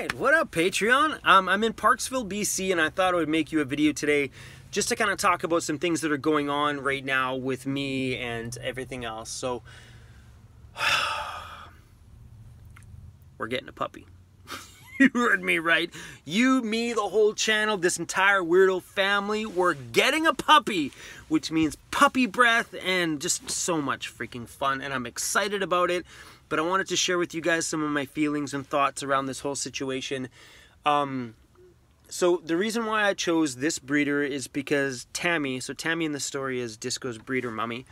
Alright, what up Patreon? I'm in Parksville, BC, and I thought I would make you a video today just to kind of talk about some things that are going on right now with me and everything else. So, we're getting a puppy. You heard me right. You, me, the whole channel, this entire weirdo family, we're getting a puppy, which means puppy breath and just so much freaking fun, and I'm excited about it. But I wanted to share with you guys some of my feelings and thoughts around this whole situation. So the reason why I chose this breeder is because Tammy, so Tammy in the story is Disco's breeder mummy.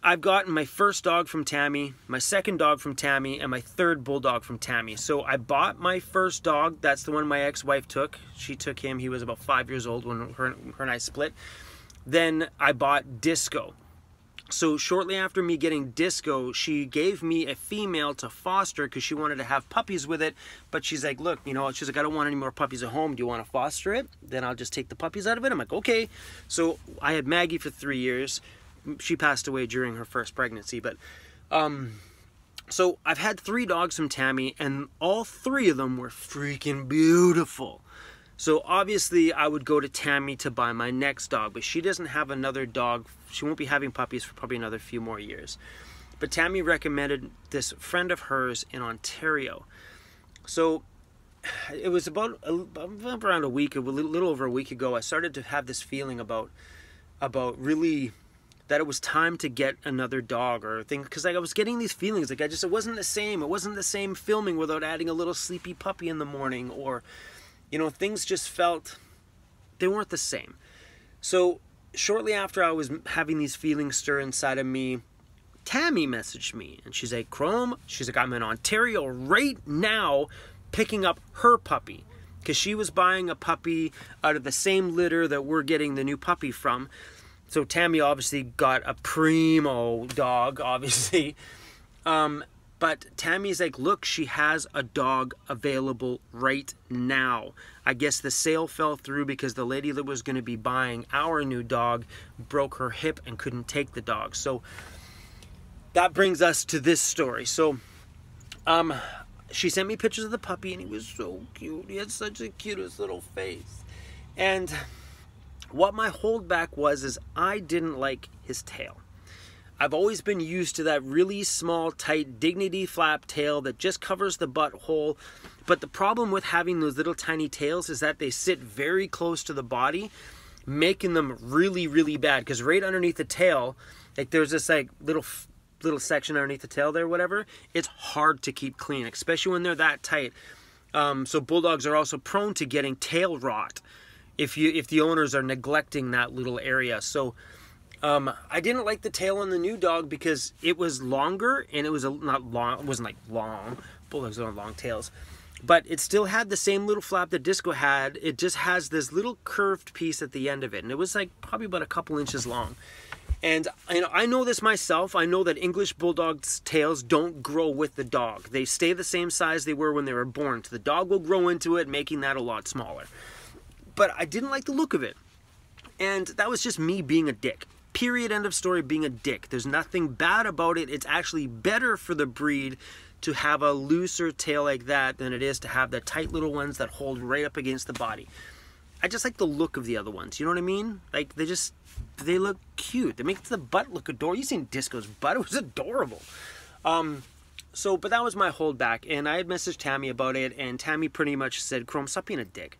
I've gotten my first dog from Tammy, my second dog from Tammy, and my third bulldog from Tammy. So I bought my first dog. That's the one my ex-wife took. She took him. He was about 5 years old when her and I split. Then I bought Disco. So shortly after me getting Disco, she gave me a female to foster because she wanted to have puppies with it. But she's like, look, you know, she's like, I don't want any more puppies at home. Do you want to foster it? Then I'll just take the puppies out of it. I'm like, okay. So I had Maggie for 3 years. She passed away during her first pregnancy. But so I've had 3 dogs from Tammy, and all 3 of them were freaking beautiful. So obviously I would go to Tammy to buy my next dog, but she doesn't have another dog. She won't be having puppies for probably another few more years. But Tammy recommended this friend of hers in Ontario. So it was about around a week, a little over a week ago, I started to have this feeling about really that it was time to get another dog or thing, because like I was getting these feelings like it wasn't the same. It wasn't the same filming without adding a little sleepy puppy in the morning, or you know, things just felt, they weren't the same. So shortly after I was having these feelings stir inside of me, Tammy messaged me and she's like, Chrome, she's like, I'm in Ontario right now picking up her puppy, because she was buying a puppy out of the same litter that we're getting the new puppy from. So Tammy obviously got a primo dog, obviously. But Tammy's like, look, she has a dog available right now. I guess the sale fell through because the lady that was going to be buying our new dog broke her hip and couldn't take the dog. So that brings us to this story. So she sent me pictures of the puppy, and he was so cute. He had such a cutest little face. And what my holdback was is I didn't like his tail. I've always been used to that really small, tight, dignity flap tail that just covers the butthole. But the problem with having those little tiny tails is that they sit very close to the body, making them really, really bad. Because right underneath the tail, like there's this like little section underneath the tail there, whatever. It's hard to keep clean, especially when they're that tight. So bulldogs are also prone to getting tail rot if the owners are neglecting that little area. So I didn't like the tail on the new dog because it was longer, and it was not long. It wasn't like long. Bulldogs don't have long tails, but it still had the same little flap that Disco had. It just has this little curved piece at the end of it, and it was like probably about a couple inches long. And I know this myself. I know that English bulldogs' tails don't grow with the dog. They stay the same size they were when they were born. So the dog will grow into it, making that a lot smaller. But I didn't like the look of it, and that was just me being a dick. Period, end of story, being a dick. There's nothing bad about it. It's actually better for the breed to have a looser tail like that than it is to have the tight little ones that hold right up against the body. I just like the look of the other ones. You know what I mean? Like they look cute. They make the butt look adorable. You seen Disco's butt? It was adorable. But that was my holdback, and I had messaged Tammy about it, and Tammy pretty much said, Chrome, stop being a dick.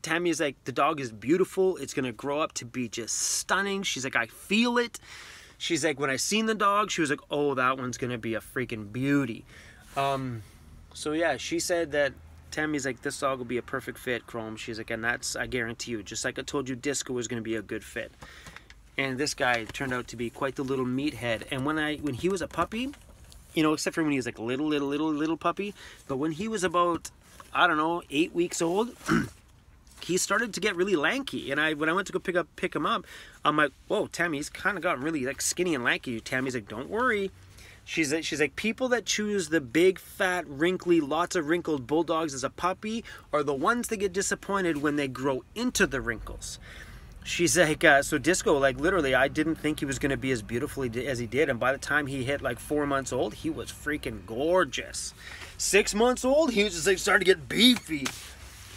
Tammy is like, the dog is beautiful. It's going to grow up to be just stunning. She's like, I feel it. She's like, when I seen the dog, she was like, oh, that one's going to be a freaking beauty. So yeah, she said that Tammy's like, this dog will be a perfect fit, Chrome. She's like, and that's, I guarantee you, just like I told you, Disco was going to be a good fit. And this guy turned out to be quite the little meathead. And when he was a puppy, you know, except for when he was like a little puppy, but when he was about, I don't know, 8 weeks old, he started to get really lanky, and when I went to go pick him up, I'm like, whoa, Tammy, he's kind of gotten really like skinny and lanky. Tammy's like, don't worry. She's like, people that choose the big, fat, wrinkly, lots of wrinkled bulldogs as a puppy are the ones that get disappointed when they grow into the wrinkles. she's like, so Disco, like literally, I didn't think he was going to be as beautiful as he did. And by the time he hit like 4 months old, he was freaking gorgeous. 6 months old, he was just like starting to get beefy.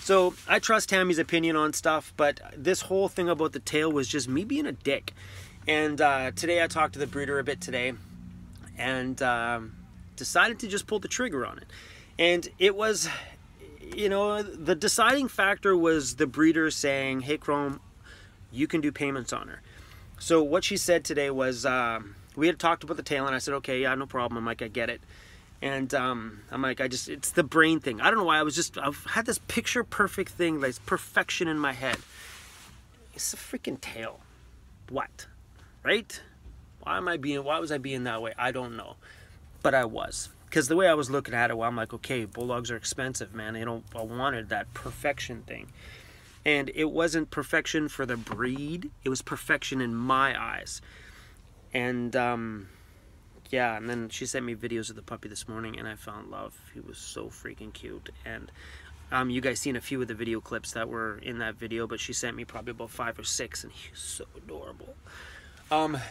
So I trust Tammy's opinion on stuff, but this whole thing about the tail was just me being a dick. And today I talked to the breeder a bit today, and decided to just pull the trigger on it. And it was, you know, the deciding factor was the breeder saying, hey Chrome, you can do payments on her. So what she said today was, we had talked about the tail, and I said, okay, yeah, no problem. I'm like, I get it. And I'm like, it's the brain thing. I don't know why, I've had this picture perfect thing, like perfection in my head. It's a freaking tail. What? Right? Why was I being that way? I don't know. But I was. Because the way I was looking at it, well, I'm like, okay, bulldogs are expensive, man. I wanted that perfection thing. And it wasn't perfection for the breed. It was perfection in my eyes. And, yeah, and then she sent me videos of the puppy this morning, and I found love. He was so freaking cute. And you guys seen a few of the video clips that were in that video, but she sent me probably about 5 or 6, and he was so adorable.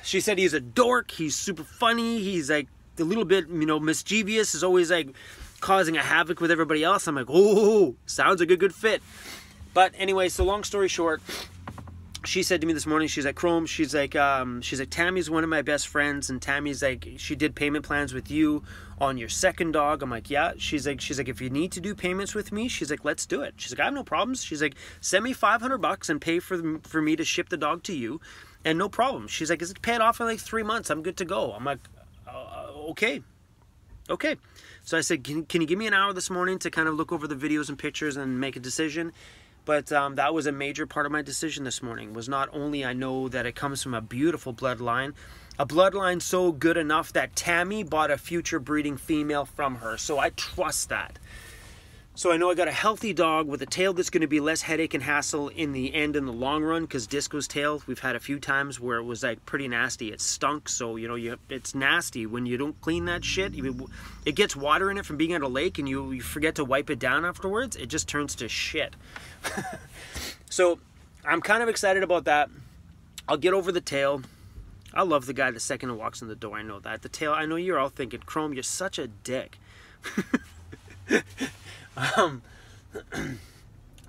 She said he's a dork. He's super funny. He's like a little bit, you know, mischievous. Is always like causing a havoc with everybody else. I'm like, oh, sounds like a good fit. But anyway, so long story short, she said to me this morning, she's like, Chrome, she's like, Tammy's one of my best friends, and Tammy's like, she did payment plans with you on your second dog. I'm like, yeah. She's like, if you need to do payments with me, she's like, let's do it. She's like, I have no problems. She's like, send me $500 and pay for me to ship the dog to you, and no problem. She's like, is it paid off in like 3 months? I'm good to go. I'm like, okay. So I said, can you give me an hour this morning to kind of look over the videos and pictures and make a decision? But that was a major part of my decision this morning, was not only I know that it comes from a beautiful bloodline, a bloodline so good enough that Tammy bought a future breeding female from her. So I trust that. So I know I got a healthy dog with a tail that's going to be less headache and hassle in the end, in the long run, because Disco's tail, we've had a few times where it was like pretty nasty. It stunk, so you know, it's nasty when you don't clean that shit. It gets water in it from being at a lake, and you forget to wipe it down afterwards. It just turns to shit. So I'm kind of excited about that. I'll get over the tail. I love the guy the second he walks in the door. I know that. The tail, I know you're all thinking, Chrome, you're such a dick.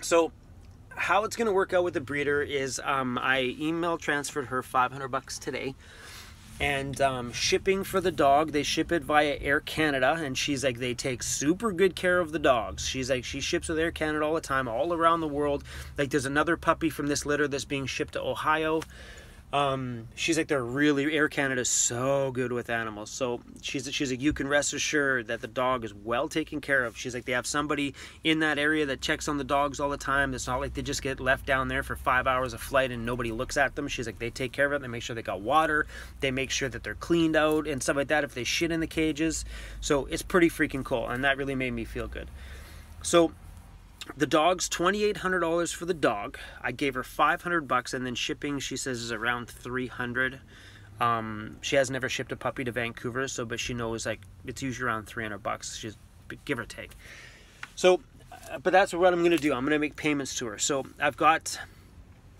So how it's going to work out with the breeder is I email transferred her $500 today, and shipping for the dog, they ship it via Air Canada, and she's like, they take super good care of the dogs. She's like, she ships with Air Canada all the time, all around the world. Like, there's another puppy from this litter that's being shipped to Ohio. She's like, they're really, Air Canada is so good with animals. So she's like, you can rest assured that the dog is well taken care of. She's like, they have somebody in that area that checks on the dogs all the time. It's not like they just get left down there for 5 hours of flight and nobody looks at them. She's like, they take care of it. They make sure they got water. They make sure that they're cleaned out and stuff like that if they shit in the cages. So it's pretty freaking cool, and that really made me feel good. So the dog's $2,800 for the dog. I gave her $500, and then shipping, she says, is around $300. She has never shipped a puppy to Vancouver, but she knows like it's usually around $300. She's give or take. So, but that's what I'm going to do. I'm going to make payments to her. So I've got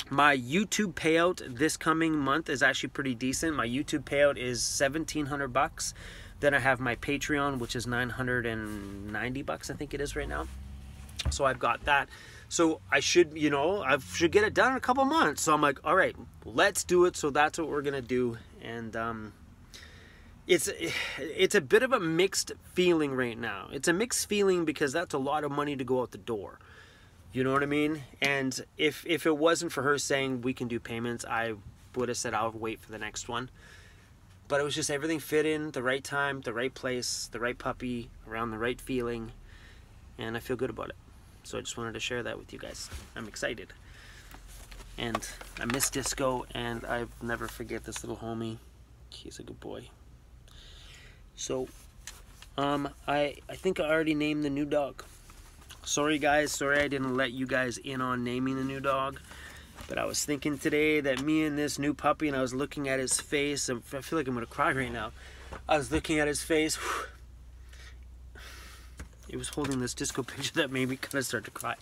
my YouTube payout this coming month is actually pretty decent. My YouTube payout is $1,700. Then I have my Patreon, which is $990, I think it is right now. So I've got that. So I should, you know, I should get it done in a couple months. So I'm like, all right, let's do it. So that's what we're gonna do. And it's a bit of a mixed feeling right now. It's a mixed feeling because that's a lot of money to go out the door. You know what I mean? And if it wasn't for her saying we can do payments, I would have said I'll wait for the next one. But it was just everything fit in the right time, the right place, the right puppy, around the right feeling, and I feel good about it. So I just wanted to share that with you guys. I'm excited. And I miss Disco, and I never forget this little homie. He's a good boy. So, I think I already named the new dog. Sorry guys, sorry I didn't let you guys in on naming the new dog. But I was thinking today that me and this new puppy, and I was looking at his face, and I feel like I'm gonna cry right now. I was looking at his face. it was holding this disco picture that made me kind of start to cry.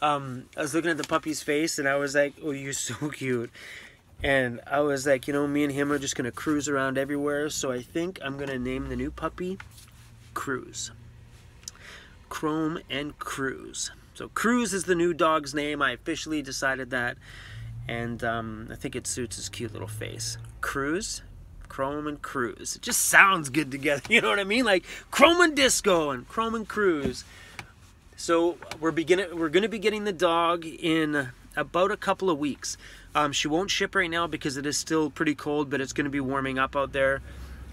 I was looking at the puppy's face, and I was like, oh, you're so cute. And I was like, you know, me and him are just going to cruise around everywhere. So I think I'm going to name the new puppy Cruz. Chrome and Cruz. So Cruz is the new dog's name. I officially decided that. And I think it suits his cute little face. Cruz, Chrome and Cruz. It just sounds good together. You know what I mean? Like Chrome and Disco and Chrome and Cruz. So we're going to be getting the dog in about a couple of weeks. She won't ship right now because it is still pretty cold, but it's going to be warming up out there.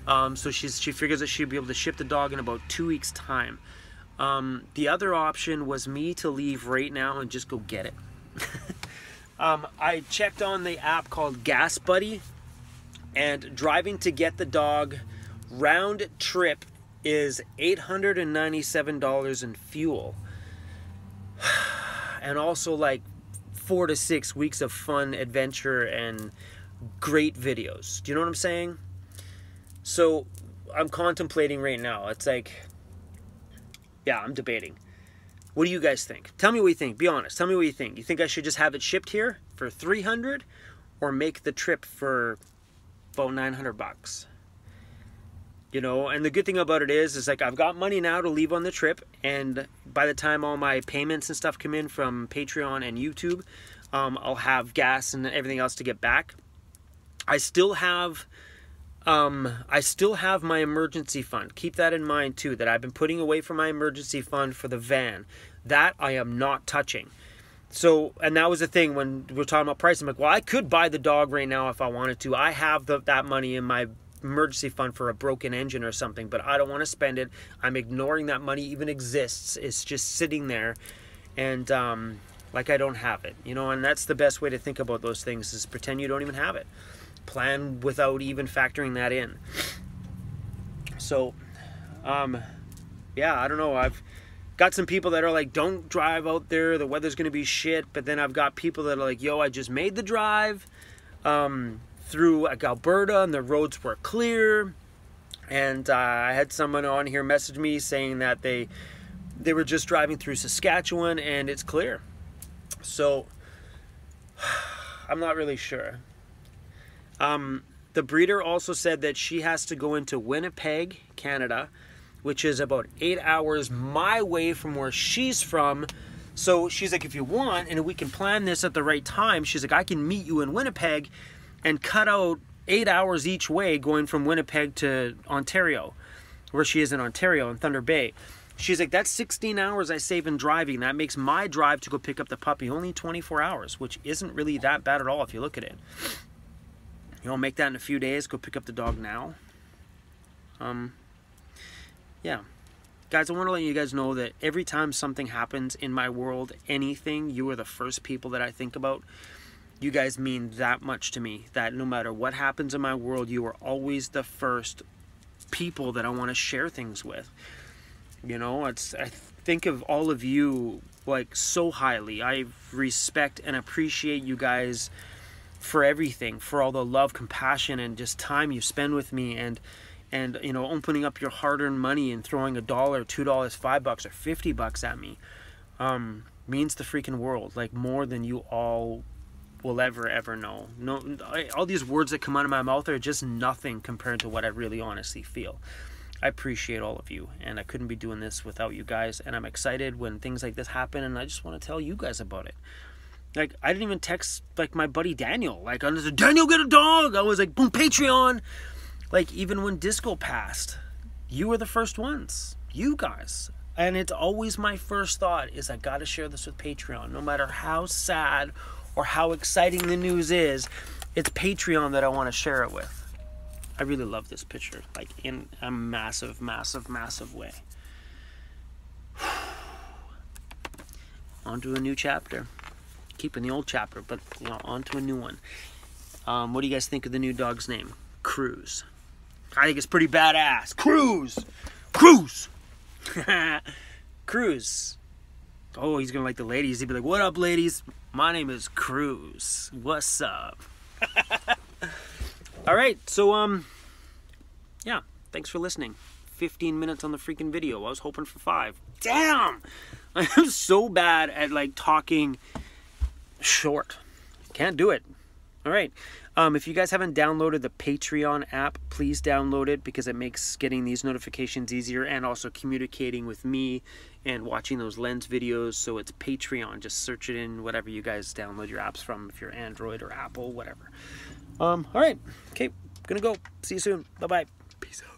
So she figures that she'll be able to ship the dog in about 2 weeks' time. The other option was me to leave right now and just go get it. I checked on the app called Gas Buddy, and driving to get the dog round trip is $897 in fuel. And also like 4 to 6 weeks of fun adventure and great videos. Do you know what I'm saying? So I'm contemplating right now. It's like, yeah, I'm debating. What do you guys think? Tell me what you think. Be honest. Tell me what you think. You think I should just have it shipped here for $300 or make the trip for about $900? You know, and the good thing about it is like I've got money now to leave on the trip, and by the time all my payments and stuff come in from Patreon and YouTube, I'll have gas and everything else to get back. I still have my emergency fund. Keep that in mind too, that I've been putting away for my emergency fund for the van. That I am not touching. So, and that was the thing when we're talking about price. I'm like, well, I could buy the dog right now if I wanted to. I have that money in my emergency fund for a broken engine or something, but I don't want to spend it. I'm ignoring that money even exists. It's just sitting there, and like I don't have it, you know. And that's the best way to think about those things, is pretend you don't even have it. Plan without even factoring that in. So yeah, I don't know. I've got some people that are like, don't drive out there, the weather's gonna be shit. But then I've got people that are like, yo, I just made the drive through like Alberta, and the roads were clear. And I had someone on here message me saying that they were just driving through Saskatchewan and it's clear. So I'm not really sure. The breeder also said that she has to go into Winnipeg, Canada, which is about 8 hours my way from where she's from. So she's like, if you want, and we can plan this at the right time, she's like, I can meet you in Winnipeg and cut out 8 hours each way going from Winnipeg to Ontario, where she is in Ontario, in Thunder Bay. She's like, that's 16 hours I save in driving. That makes my drive to go pick up the puppy only 24 hours, which isn't really that bad at all if you look at it. You know, make that in a few days, go pick up the dog now. Yeah. Guys, I want to let you guys know that every time something happens in my world, anything, you are the first people that I think about. You guys mean that much to me, that no matter what happens in my world, you are always the first people that I want to share things with. You know, I think of all of you like so highly. I respect and appreciate you guys for everything, for all the love, compassion, and just time you spend with me, and you know, opening up your hard-earned money and throwing $1, $2, $5, or $50 at me means the freaking world, like more than you all will ever know. No, all these words that come out of my mouth are just nothing compared to what I really honestly feel. I appreciate all of you, and I couldn't be doing this without you guys, and I'm excited when things like this happen, and I just want to tell you guys about it. Like, I didn't even text, like, my buddy Daniel. Like, I was like, Daniel, get a dog! I was like, boom, Patreon! Like, even when Disco passed, you were the first ones. You guys. And it's always my first thought is I gotta share this with Patreon. No matter how sad or how exciting the news is, it's Patreon that I want to share it with. I really love this picture, like, in a massive, massive, massive way. On to a new chapter. Keeping the old chapter, but, you know, on to a new one. What do you guys think of the new dog's name? Cruz. I think it's pretty badass. Cruz! Cruz! Cruz. Oh, he's gonna like the ladies. He'd be like, what up, ladies? My name is Cruz. What's up? Alright, so, yeah. Thanks for listening. 15 minutes on the freaking video. I was hoping for 5. damn, I am so bad at like talking short. Can't do it. All right. If you guys haven't downloaded the Patreon app, please download it because it makes getting these notifications easier and also communicating with me and watching those lens videos. So it's Patreon. Just search it in whatever you guys download your apps from, if you're Android or Apple, whatever. All right. Okay. Gonna go. See you soon. Bye-bye. Peace out.